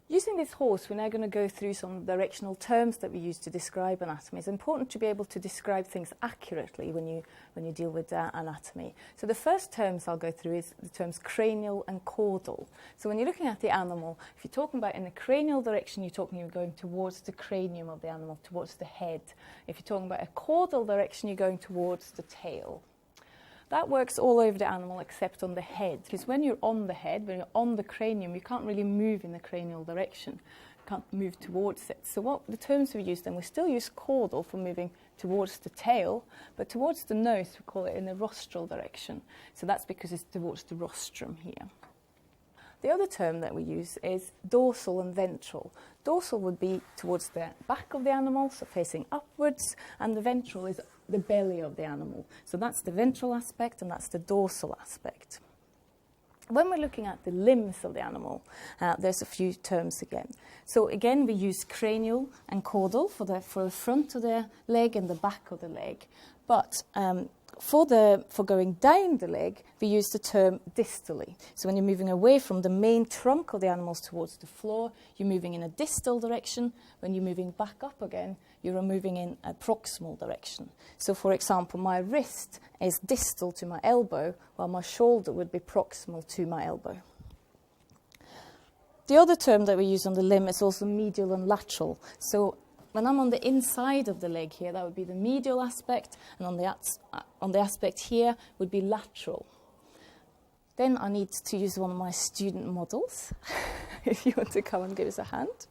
Using this horse, we're now going to go through some directional terms that we use to describe anatomy. It's important to be able to describe things accurately when you deal with anatomy. So the first terms I'll go through is the terms cranial and caudal. So when you're looking at the animal, if you're talking about in the cranial direction, you're going towards the cranium of the animal, towards the head. If you're talking about a caudal direction, you're going towards the tail. That works all over the animal except on the head, because when you're on the head, when you're on the cranium, you can't really move in the cranial direction. You can't move towards it. So what the terms we use then, we still use caudal for moving towards the tail, but towards the nose, we call it in the rostral direction. So that's because it's towards the rostrum here. The other term that we use is dorsal and ventral. Dorsal would be towards the back of the animal, so facing upwards, and the ventral is the belly of the animal. So that's the ventral aspect and that's the dorsal aspect. When we're looking at the limbs of the animal, there's a few terms again. So again, we use cranial and caudal for the front of the leg and the back of the leg. But for going down the leg, we use the term distally. So when you're moving away from the main trunk of the animals towards the floor, you're moving in a distal direction. When you're moving back up again, you're moving in a proximal direction. So for example, my wrist is distal to my elbow, while my shoulder would be proximal to my elbow. The other term that we use on the limb is also medial and lateral. So when I'm on the inside of the leg here, that would be the medial aspect, and on the aspect here would be lateral. Then I need to use one of my student models, if you want to come and give us a hand.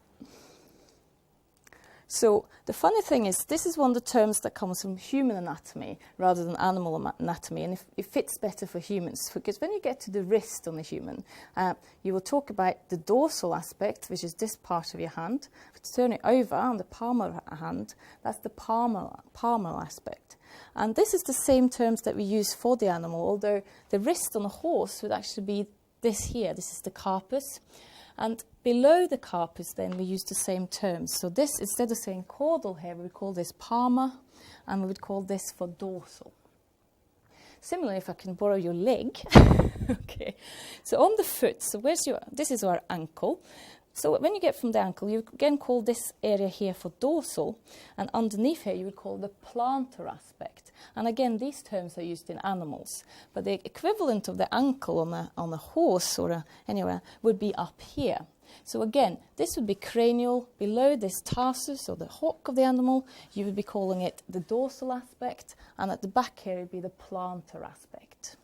So the funny thing is, this is one of the terms that comes from human anatomy rather than animal anatomy, and it fits better for humans, because when you get to the wrist on the human, you will talk about the dorsal aspect, which is this part of your hand. If you turn it over on the palm of your hand, that's the palmar aspect. And this is the same terms that we use for the animal, although the wrist on a horse would actually be this here. This is the carpus. And below the carpus, then, we use the same terms. So this, instead of saying caudal here, we would call this palmar, and we would call this for dorsal. Similarly, if I can borrow your leg. Okay. So on the foot, so this is our ankle. So when you get from the ankle, you again call this area here for dorsal, and underneath here you would call the plantar aspect. And again, these terms are used in animals, but the equivalent of the ankle on a horse or anywhere would be up here. So again, this would be cranial. Below this tarsus or the hock of the animal, you would be calling it the dorsal aspect, and at the back here it would be the plantar aspect.